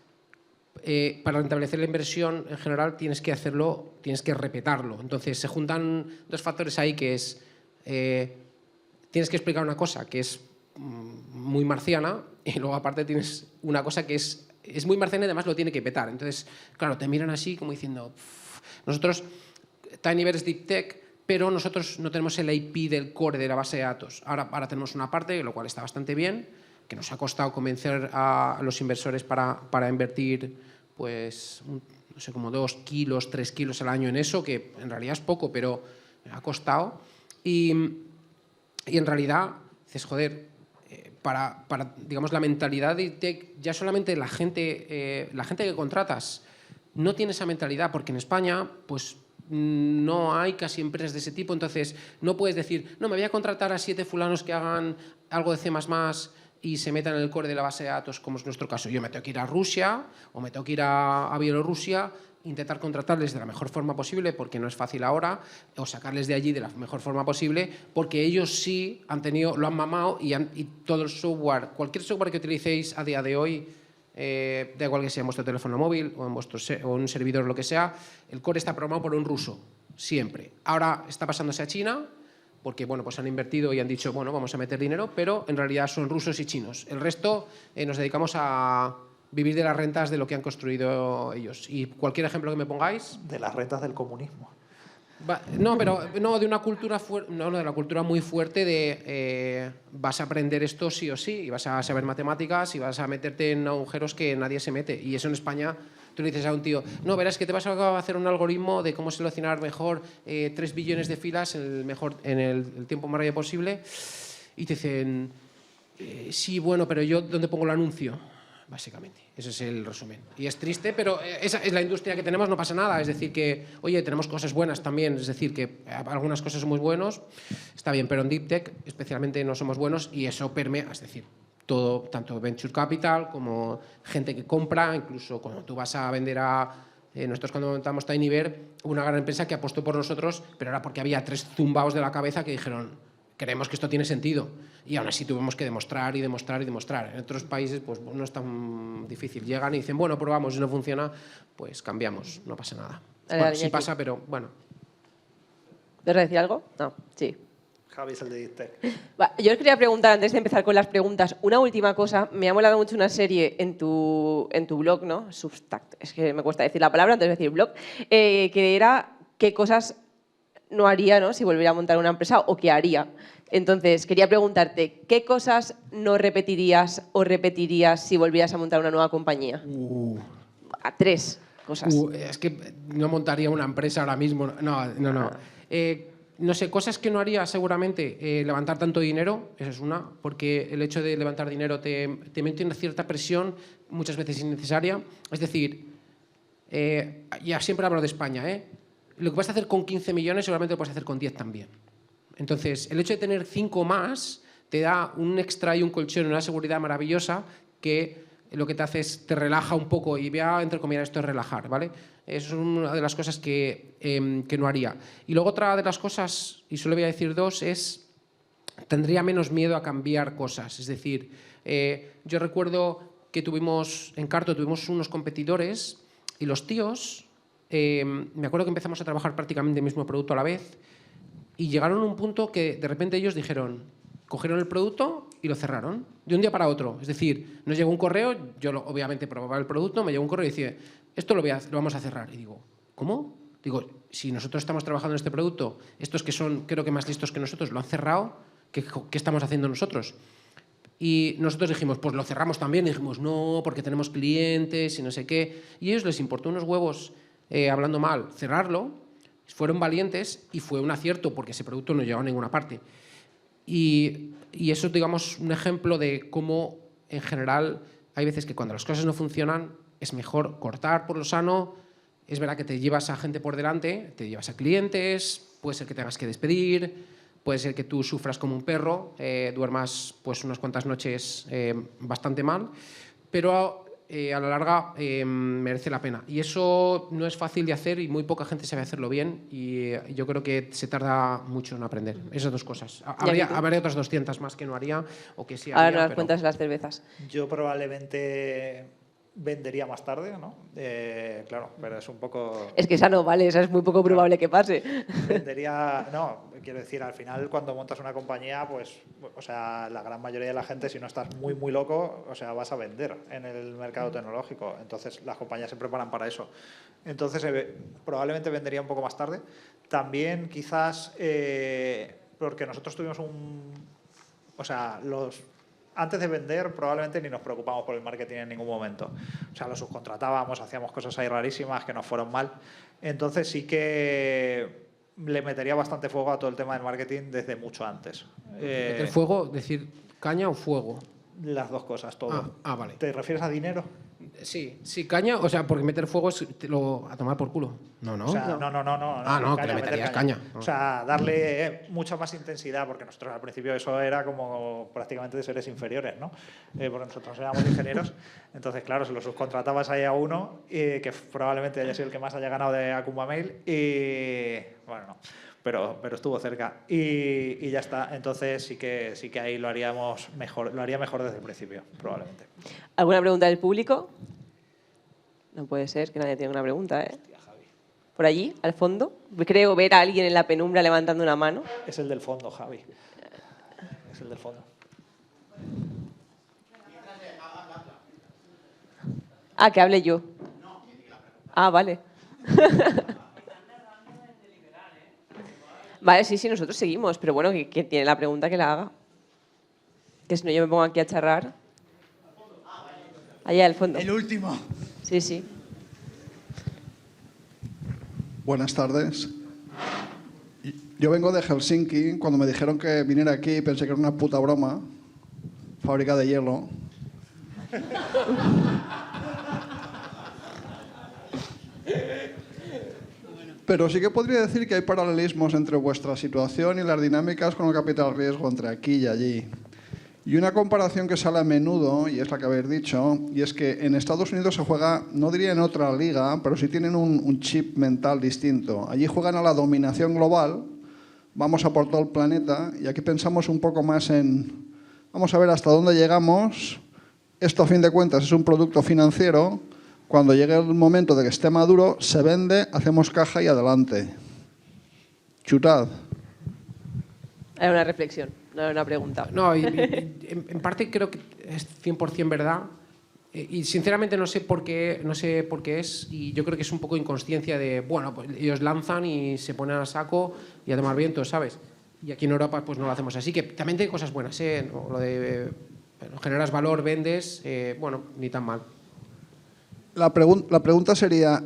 para rentabilizar la inversión en general tienes que hacerlo, tienes que repetirlo. Entonces se juntan dos factores ahí, que es tienes que explicar una cosa que es muy marciana, y luego aparte tienes una cosa que es muy marciana y además lo tiene que petar. Entonces, claro, te miran así como diciendo, nosotros, Tinyver es Deep Tech, pero nosotros no tenemos el IP del core de la base de datos. Ahora tenemos una parte, lo cual está bastante bien, que nos ha costado convencer a los inversores para invertir, pues, no sé, como 2 kilos, 3 kilos al año en eso, que en realidad es poco, pero ha costado. Y en realidad, dices, joder, para digamos, la mentalidad de tech, ya solamente la gente que contratas no tiene esa mentalidad, porque en España, pues, no hay casi empresas de ese tipo. Entonces no puedes decir, no, me voy a contratar a 7 fulanos que hagan algo de C++ y se metan en el core de la base de datos, como es nuestro caso. Yo me tengo que ir a Rusia o me tengo que ir a Bielorrusia, intentar contratarles de la mejor forma posible, porque no es fácil ahora, o sacarles de allí de la mejor forma posible, porque ellos sí lo han mamado, y todo el software, cualquier software que utilicéis a día de hoy, da igual que sea en vuestro teléfono móvil o en un servidor, lo que sea, el core está programado por un ruso, siempre. Ahora está pasándose a China, porque bueno, pues han invertido y han dicho, bueno, vamos a meter dinero, pero en realidad son rusos y chinos. El resto nos dedicamos a vivir de las rentas de lo que han construido ellos. Y cualquier ejemplo que me pongáis... De las rentas del comunismo. No, pero no, de una cultura de la cultura muy fuerte de vas a aprender esto sí o sí, y vas a saber matemáticas y vas a meterte en agujeros que nadie se mete. Y eso en España, tú le dices a un tío, no, verás que te vas a hacer un algoritmo de cómo seleccionar mejor 3 billones de filas en el tiempo más rápido posible, y te dicen, sí, bueno, pero yo, ¿dónde pongo el anuncio? Básicamente, ese es el resumen. Y es triste, pero esa es la industria que tenemos, no pasa nada. Es decir que, oye, tenemos cosas buenas también, es decir que algunas cosas son muy buenos, está bien, pero en Deep Tech especialmente no somos buenos, y eso permea, es decir, todo, tanto Venture Capital como gente que compra, incluso cuando tú vas a vender nosotros cuando montamos Tinyver, hubo una gran empresa que apostó por nosotros, pero era porque había 3 zumbaos de la cabeza que dijeron, creemos que esto tiene sentido, y aún así tuvimos que demostrar y demostrar y demostrar. En otros países pues no es tan difícil, llegan y dicen, bueno, probamos, si no funciona, pues cambiamos, no pasa nada. Bueno, sí pasa, pero bueno. ¿Quieres decir algo? No, sí. Javi es el de Deep Tech. Yo os quería preguntar, antes de empezar con las preguntas, una última cosa. Me ha molado mucho una serie en tu blog, ¿no? Substack, es que me cuesta decir la palabra, entonces decir blog, que era qué cosas no haría, ¿no?, si volviera a montar una empresa, o qué haría. Entonces, quería preguntarte, ¿qué cosas no repetirías o repetirías si volvieras a montar una nueva compañía? 3 cosas. Es que no montaría una empresa ahora mismo. No. No sé, cosas que no haría seguramente, levantar tanto dinero, esa es una, porque el hecho de levantar dinero te mete una cierta presión, muchas veces innecesaria. Es decir, ya siempre hablo de España, lo que vas a hacer con 15 millones seguramente lo puedes hacer con 10 también. Entonces, el hecho de tener 5 más te da un extra y un colchón, una seguridad maravillosa, que lo que te hace es te relaja un poco, y voy a entrecomillar esto es relajar, ¿vale? Eso es una de las cosas que no haría. Y luego otra de las cosas, y solo voy a decir 2, es tendría menos miedo a cambiar cosas. Es decir, yo recuerdo que en Carto tuvimos unos competidores, y los tíos, me acuerdo que empezamos a trabajar prácticamente el mismo producto a la vez, y llegaron a un punto que de repente ellos cogieron el producto y lo cerraron de un día para otro. Es decir, nos llegó un correo, yo obviamente probaba el producto, me llegó un correo y decía, esto lo vamos a cerrar. Y digo, ¿cómo? Digo, si nosotros estamos trabajando en este producto, estos que son creo que más listos que nosotros lo han cerrado, ¿qué estamos haciendo nosotros? Y nosotros dijimos, pues lo cerramos también. Y dijimos, no, porque tenemos clientes y no sé qué. Y a ellos les importó unos huevos, hablando mal, cerrarlo. Fueron valientes y fue un acierto, porque ese producto no llegó a ninguna parte. Y eso es, digamos, un ejemplo de cómo, en general, hay veces que cuando las cosas no funcionan es mejor cortar por lo sano. Es verdad que te llevas a gente por delante, te llevas a clientes, puede ser que tengas que despedir, puede ser que tú sufras como un perro, duermas pues unas cuantas noches bastante mal, pero a la larga merece la pena. Y eso no es fácil de hacer y muy poca gente sabe hacerlo bien y yo creo que se tarda mucho en aprender. Esas dos cosas. Habría otras 200 más que no haría o que sí haría. Ahora nos cuentas las cervezas. Yo probablemente vendería más tarde, ¿no? Claro, pero es un poco... Es que esa no vale, esa es muy poco probable que pase. Vendería... No, quiero decir, al final cuando montas una compañía, pues, o sea, la gran mayoría de la gente, si no estás muy, muy loco, o sea, vas a vender en el mercado tecnológico. Entonces, las compañías se preparan para eso. Entonces, probablemente vendería un poco más tarde. También, quizás, porque nosotros tuvimos o sea, antes de vender probablemente ni nos preocupamos por el marketing en ningún momento. O sea, lo subcontratábamos, hacíamos cosas ahí rarísimas que nos fueron mal. Entonces sí que le metería bastante fuego a todo el tema del marketing desde mucho antes. ¿Meter fuego, decir caña o fuego? Las dos cosas, todo. Vale. ¿Te refieres a dinero? Sí, caña, o sea, porque meter fuego es a tomar por culo. No. O sea, no. No, que le meterías caña. O sea, darle mucha más intensidad, porque nosotros al principio eso era como prácticamente de seres inferiores, ¿no? Porque nosotros éramos ingenieros. Entonces, claro, se lo subcontratabas ahí a uno, que probablemente haya sido el que más haya ganado de Akumba Mail, y bueno, no. Pero estuvo cerca y ya está. Entonces sí que ahí lo haría mejor desde el principio, probablemente. ¿Alguna pregunta del público? No puede ser que nadie tenga una pregunta, ¿eh? Por allí, al fondo. Creo ver a alguien en la penumbra levantando una mano. Es el del fondo, Javi. Es el del fondo. Ah, que hable yo. Ah, vale. Vale, sí, nosotros seguimos, pero bueno, que tiene la pregunta que la haga. Que si no yo me pongo aquí a charrar. Allá al fondo. El último. Sí. Buenas tardes. Yo vengo de Helsinki. Cuando me dijeron que viniera aquí pensé que era una puta broma. Fábrica de hielo. Pero sí que podría decir que hay paralelismos entre vuestra situación y las dinámicas con el capital riesgo entre aquí y allí. Y una comparación que sale a menudo, y es la que habéis dicho, y es que en Estados Unidos se juega, no diría en otra liga, pero sí tienen un chip mental distinto. Allí juegan a la dominación global, vamos a por todo el planeta, y aquí pensamos un poco más en, vamos a ver hasta dónde llegamos. Esto, a fin de cuentas, es un producto financiero. Cuando llegue el momento de que esté maduro, se vende, hacemos caja y adelante. Chutad. Era una reflexión, no era una pregunta. No, en parte creo que es 100% verdad. Y sinceramente no sé por qué es, y yo creo que es un poco inconsciencia de, bueno, pues ellos lanzan y se ponen a saco y a tomar viento, ¿sabes? Y aquí en Europa pues no lo hacemos así, que también tiene cosas buenas, ¿eh? Lo de generas valor, vendes, bueno, ni tan mal. La pregunta sería,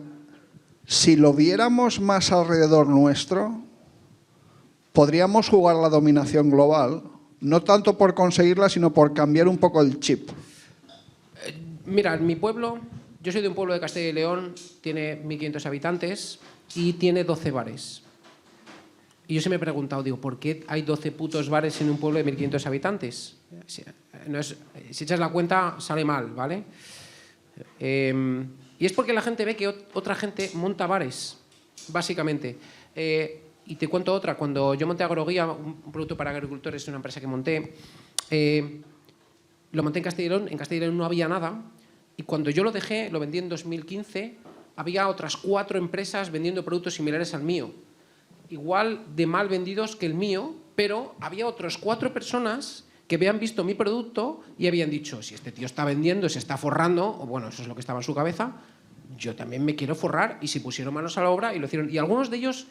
si lo viéramos más alrededor nuestro, podríamos jugar la dominación global, no tanto por conseguirla, sino por cambiar un poco el chip. Mira, en mi pueblo, yo soy de un pueblo de Castilla y León, tiene 1.500 habitantes y tiene 12 bares. Y yo se me he preguntado, digo, ¿por qué hay 12 putos bares en un pueblo de 1.500 habitantes? Si echas la cuenta, sale mal, ¿vale? Y es porque la gente ve que otra gente monta bares, básicamente. Y te cuento otra. Cuando yo monté Agroguía, un producto para agricultores, una empresa que monté, lo monté en Castilla y León. En Castilla y León no había nada. Y cuando yo lo dejé, lo vendí en 2015, había otras 4 empresas vendiendo productos similares al mío. Igual de mal vendidos que el mío, pero había otras 4 personas que habían visto mi producto y habían dicho, si este tío está vendiendo, se está forrando, o bueno, eso es lo que estaba en su cabeza, yo también me quiero forrar, y se pusieron manos a la obra y lo hicieron. Y algunos de ellos,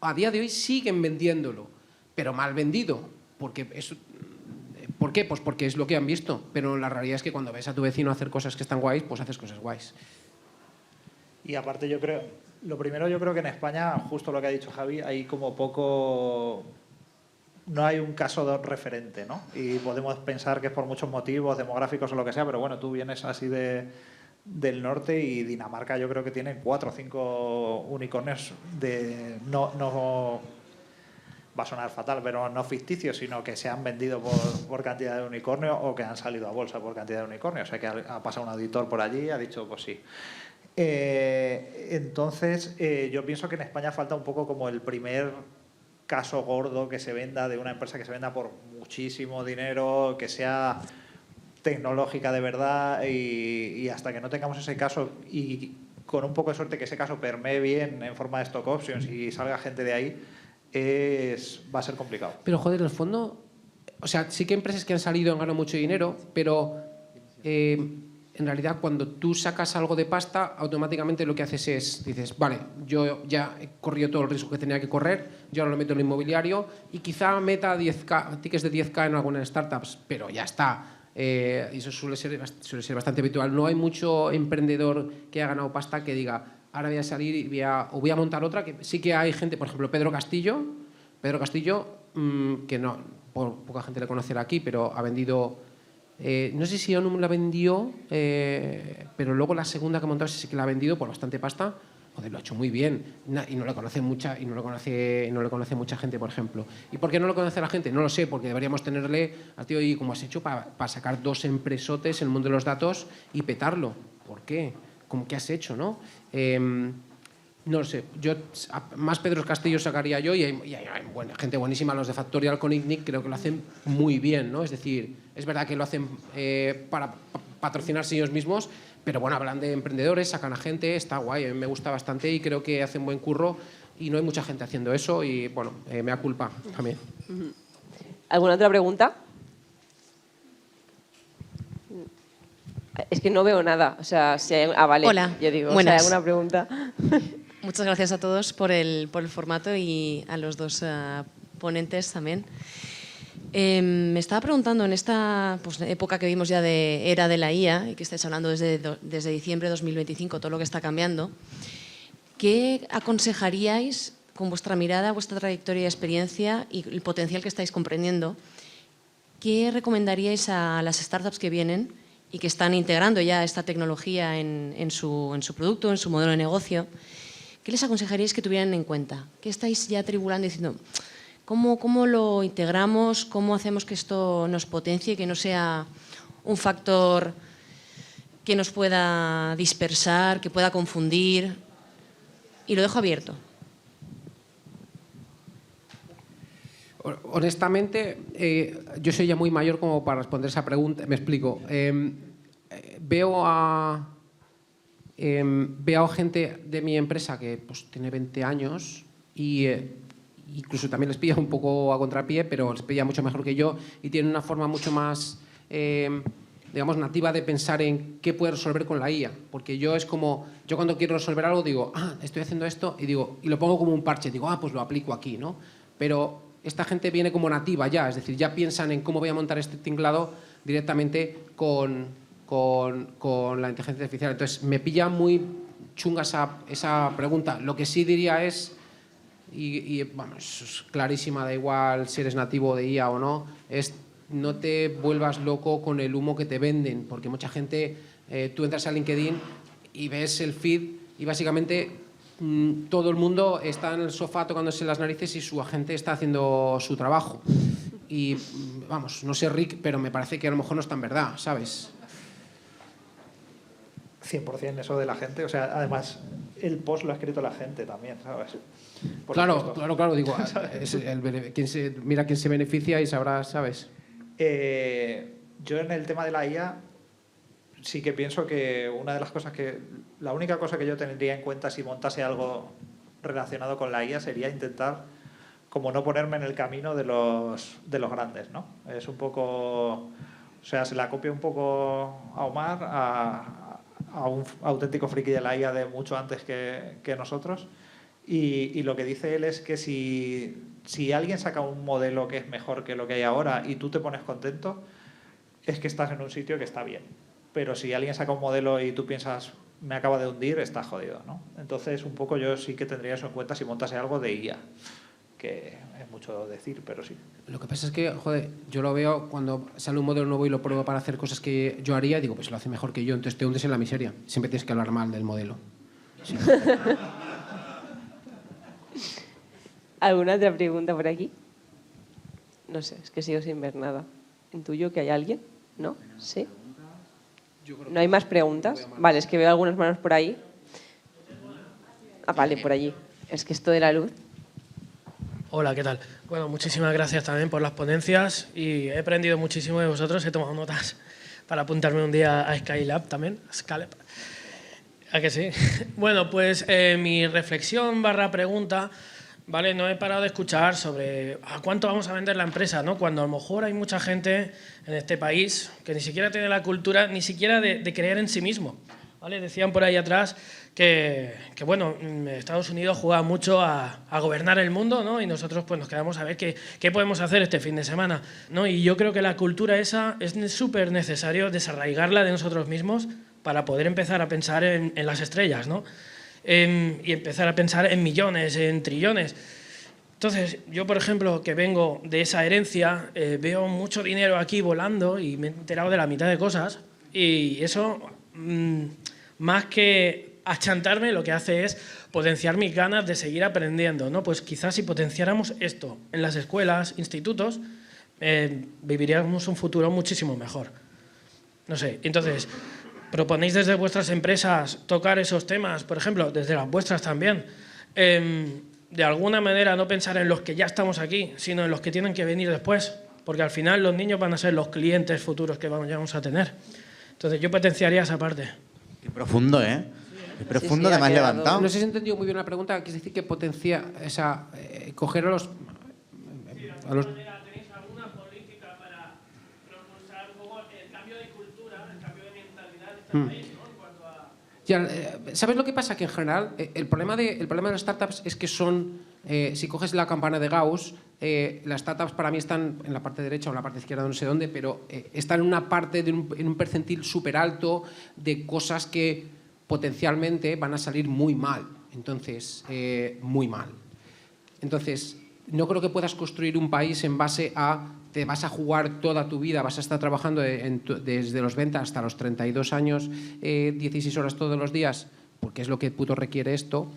a día de hoy, siguen vendiéndolo, pero mal vendido. ¿Por qué? Pues porque es lo que han visto, pero la realidad es que cuando ves a tu vecino hacer cosas que están guays, pues haces cosas guays. Y aparte yo creo que en España, justo lo que ha dicho Javi, hay como poco... No hay un caso referente, ¿no? Y podemos pensar que es por muchos motivos demográficos o lo que sea, pero bueno, tú vienes así del norte y Dinamarca yo creo que tiene 4 o 5 unicornios no va a sonar fatal, pero no ficticios, sino que se han vendido por cantidad de unicornio o que han salido a bolsa por cantidad de unicornio. O sea, que ha pasado un auditor por allí y ha dicho, pues sí. Entonces, yo pienso que en España falta un poco como el primer caso gordo que se venda de una empresa que se venda por muchísimo dinero, que sea tecnológica de verdad, y hasta que no tengamos ese caso y con un poco de suerte que ese caso permee bien en forma de stock options y salga gente de ahí, va a ser complicado. Pero joder, en el fondo, o sea, sí que hay empresas que han salido han ganado mucho dinero, pero en realidad cuando tú sacas algo de pasta, automáticamente lo que haces es, dices, vale, yo ya he corrido todo el riesgo que tenía que correr, yo ahora lo meto en el inmobiliario y quizá meta 10K, tickets de 10K en algunas startups, pero ya está. Y eso suele ser bastante habitual. No hay mucho emprendedor que haya ganado pasta que diga, ahora voy a salir y voy a montar otra. Que sí que hay gente, por ejemplo, Pedro Castillo, que no, poca gente le conocerá aquí, pero ha vendido, no sé si Onum la vendió, pero luego la segunda que ha montado sí que la ha vendido por bastante pasta. Joder, lo ha hecho muy bien y no le conoce mucha gente, por ejemplo. ¿Y por qué no lo conoce la gente? No lo sé, porque deberíamos tenerle al tío y como has hecho para sacar 2 empresotes en el mundo de los datos y petarlo. ¿Por qué? ¿Cómo que has hecho, no? No lo sé. Yo más Pedro Castillo sacaría yo y hay gente buenísima. Los de Factorial con ICNIC creo que lo hacen muy bien, ¿no? Es decir, es verdad que lo hacen para patrocinarse ellos mismos, pero bueno, hablan de emprendedores, sacan a gente, está guay, a mí me gusta bastante y creo que hacen buen curro y no hay mucha gente haciendo eso y bueno, me da culpa también. ¿Alguna otra pregunta? Es que no veo nada. O sea, si hay... vale. Hola, Yo digo, buenas. si hay alguna pregunta. Muchas gracias a todos por el formato y a los dos ponentes también. Me estaba preguntando, en esta época que vimos ya de era de la IA y que estáis hablando desde diciembre de 2025, todo lo que está cambiando, ¿qué aconsejaríais con vuestra mirada, vuestra trayectoria y experiencia y el potencial que estáis comprendiendo? ¿Qué recomendaríais a las startups que vienen y que están integrando ya esta tecnología en su producto, en su modelo de negocio? ¿Qué les aconsejaríais que tuvieran en cuenta? ¿Qué estáis ya tribulando diciendo? ¿Cómo lo integramos? ¿Cómo hacemos que esto nos potencie, que no sea un factor que nos pueda dispersar, que pueda confundir? Y lo dejo abierto. Honestamente, yo soy ya muy mayor como para responder esa pregunta. Me explico. Veo a gente de mi empresa que pues, tiene 20 años y incluso también les pilla un poco a contrapié, pero les pilla mucho mejor que yo y tienen una forma mucho más, digamos, nativa de pensar en qué puede resolver con la IA. Porque yo es como, yo cuando quiero resolver algo digo, estoy haciendo esto y lo pongo como un parche, digo, pues lo aplico aquí, ¿no? Pero esta gente viene como nativa ya, es decir, ya piensan en cómo voy a montar este tinglado directamente con la inteligencia artificial. Entonces, me pilla muy chunga esa pregunta. Lo que sí diría es, y vamos, es clarísima, da igual si eres nativo de IA o no, es no te vuelvas loco con el humo que te venden, porque mucha gente, tú entras a LinkedIn y ves el feed y básicamente todo el mundo está en el sofá tocándose las narices y su agente está haciendo su trabajo. Y vamos, no sé, Rick, pero me parece que a lo mejor no es tan verdad, ¿sabes? 100% eso de la gente, o sea, además el post lo ha escrito la gente también, ¿sabes? Claro, digo, mira quién se beneficia y sabrá, ¿sabes? Yo en el tema de la IA sí que pienso que la única cosa que yo tendría en cuenta si montase algo relacionado con la IA sería intentar como no ponerme en el camino de los grandes, ¿no? Es un poco, o sea, se la copia un poco a Omar, a un auténtico friki de la IA de mucho antes que nosotros, y lo que dice él es que si alguien saca un modelo que es mejor que lo que hay ahora y tú te pones contento, es que estás en un sitio que está bien. Pero si alguien saca un modelo y tú piensas, me acaba de hundir, estás jodido, ¿no? Entonces, un poco yo sí que tendría eso en cuenta si montase algo de IA, que es mucho decir, pero sí. Lo que pasa es que, joder, yo lo veo cuando sale un modelo nuevo y lo pruebo para hacer cosas que yo haría, digo, pues lo hace mejor que yo, entonces te hundes en la miseria. Siempre tienes que hablar mal del modelo. Sí. ¿Alguna otra pregunta por aquí? No sé, es que sigo sin ver nada. ¿Intuyo que hay alguien? ¿No? ¿Sí? ¿No hay más preguntas? Vale, es que veo algunas manos por ahí. Ah, vale, por allí. Es que esto de la luz... Hola, ¿qué tal? Bueno, muchísimas gracias también por las ponencias y he aprendido muchísimo de vosotros, he tomado notas para apuntarme un día a Skylab también, Skylab. ¿A que sí? Bueno, pues mi reflexión / pregunta, ¿vale? No he parado de escuchar sobre a cuánto vamos a vender la empresa, ¿no? Cuando a lo mejor hay mucha gente en este país que ni siquiera tiene la cultura, ni siquiera de creer en sí mismo, ¿vale? Decían por ahí atrás que bueno, Estados Unidos juega mucho a gobernar el mundo, ¿no? Y nosotros pues nos quedamos a ver qué podemos hacer este fin de semana, ¿no? Y yo creo que la cultura esa es súper necesario desarraigarla de nosotros mismos para poder empezar a pensar en las estrellas, ¿no? Y empezar a pensar en millones, en trillones. Entonces, yo, por ejemplo, que vengo de esa herencia, veo mucho dinero aquí volando y me he enterado de la mitad de cosas y eso, más que achantarme, lo que hace es potenciar mis ganas de seguir aprendiendo, ¿no? Pues quizás si potenciáramos esto en las escuelas, institutos, viviríamos un futuro muchísimo mejor. No sé, entonces, ¿proponéis desde vuestras empresas tocar esos temas, por ejemplo, desde las vuestras también? De alguna manera no pensar en los que ya estamos aquí, sino en los que tienen que venir después, porque al final los niños van a ser los clientes futuros que vamos a tener. Entonces yo potenciaría esa parte. Qué profundo, ¿eh? Qué profundo sí, que me has ha quedado. levantado. No sé si he entendido muy bien la pregunta, que es decir, que potencia esa... coger a los... ¿Tenéis alguna política para propulsar el cambio de cultura, el cambio de mentalidad de este país, ¿no? En cuanto a... Ya, ¿sabes lo que pasa? Que en general el problema de las startups es que son, si coges la campana de Gauss, las startups para mí están en la parte derecha o en la parte izquierda, no sé dónde, pero están en una parte, en un percentil súper alto de cosas que potencialmente van a salir muy mal. Entonces, muy mal. Entonces, no creo que puedas construir un país en base a te vas a jugar toda tu vida, vas a estar trabajando desde los 20 hasta los 32 años, 16 horas todos los días, porque es lo que puto requiere esto,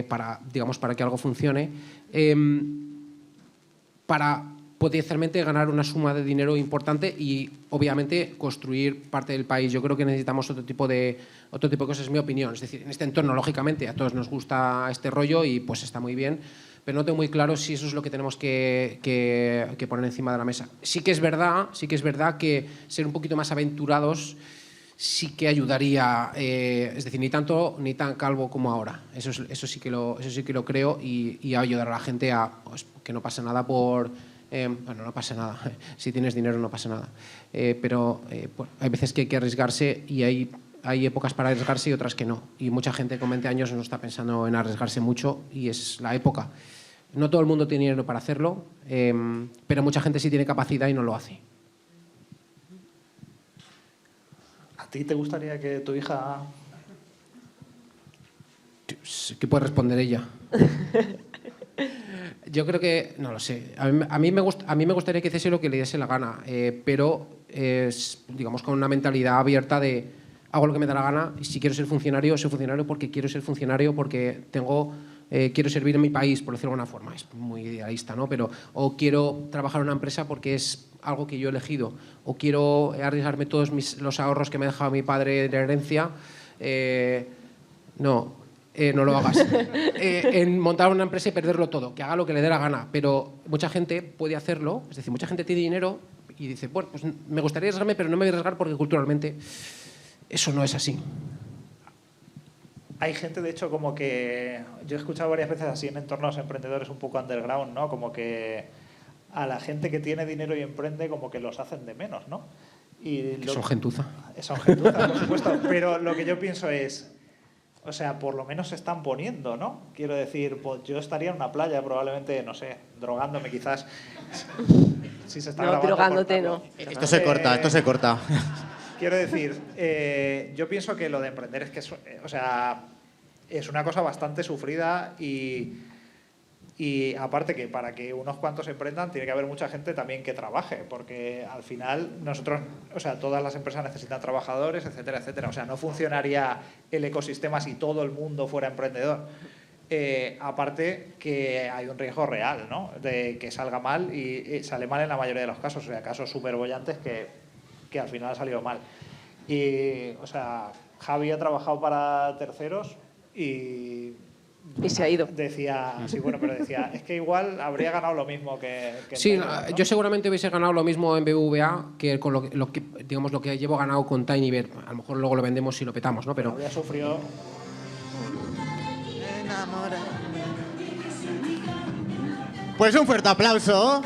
para que algo funcione, para potencialmente ganar una suma de dinero importante y, obviamente, construir parte del país. Yo creo que necesitamos otro tipo de cosas, es mi opinión. Es decir, en este entorno, lógicamente, a todos nos gusta este rollo y pues está muy bien, pero no tengo muy claro si eso es lo que tenemos que poner encima de la mesa. Sí que es verdad que ser un poquito más aventurados sí que ayudaría, es decir, ni tan calvo como ahora. Eso sí que lo creo y ayudar a la gente a pues, que no pasa nada por... bueno, no pasa nada. Si tienes dinero no pasa nada. Pero bueno, hay veces que hay que arriesgarse y hay épocas para arriesgarse y otras que no. Y mucha gente con 20 años no está pensando en arriesgarse mucho y es la época. No todo el mundo tiene dinero para hacerlo, pero mucha gente sí tiene capacidad y no lo hace. ¿A ti te gustaría que tu hija... ¿Qué puede responder ella? Yo creo que, no lo sé. A mí me gustaría que hiciese lo que le diese la gana, pero digamos con una mentalidad abierta de hago lo que me da la gana y si quiero ser funcionario, soy funcionario porque quiero ser funcionario, porque quiero servir en mi país, por decirlo de alguna forma. Es muy idealista, ¿no? Pero, o quiero trabajar en una empresa porque es algo que yo he elegido, o quiero arriesgarme todos los ahorros que me ha dejado mi padre de herencia. No lo hagas. En montar una empresa y perderlo todo, que haga lo que le dé la gana. Pero mucha gente puede hacerlo, es decir, mucha gente tiene dinero y dice, bueno, pues me gustaría arriesgarme, pero no me voy a arriesgar porque culturalmente eso no es así. Hay gente, de hecho, como que... Yo he escuchado varias veces así en entornos emprendedores un poco underground, ¿no? Como que a la gente que tiene dinero y emprende como que los hacen de menos, ¿no? Son gentuza. Son gentuza, por supuesto. Pero lo que yo pienso es... O sea, por lo menos se están poniendo, ¿no? Quiero decir, pues yo estaría en una playa probablemente, no sé, drogándome quizás. Si se está no, grabando, drogándote cortarlo. no. Esto se corta. Quiero decir, yo pienso que lo de emprender es que es una cosa bastante sufrida y aparte que para que unos cuantos emprendan tiene que haber mucha gente también que trabaje, porque al final todas las empresas necesitan trabajadores, etcétera, etcétera. O sea, no funcionaría el ecosistema si todo el mundo fuera emprendedor. Aparte que hay un riesgo real, ¿no? De que salga mal y sale mal en la mayoría de los casos. O sea, casos súper bollantes que al final ha salido mal. Y, o sea, Javi ha trabajado para terceros y se ha ido. Decía, sí, bueno, pero decía, es que igual habría ganado lo mismo que Sí, en Tiny, ¿no? yo seguramente hubiese ganado lo mismo en BBVA que con lo que digamos lo que llevo ganado con TinyBear. A lo mejor luego lo vendemos y lo petamos, ¿no? Pero Habría sufrido. Pues un fuerte aplauso.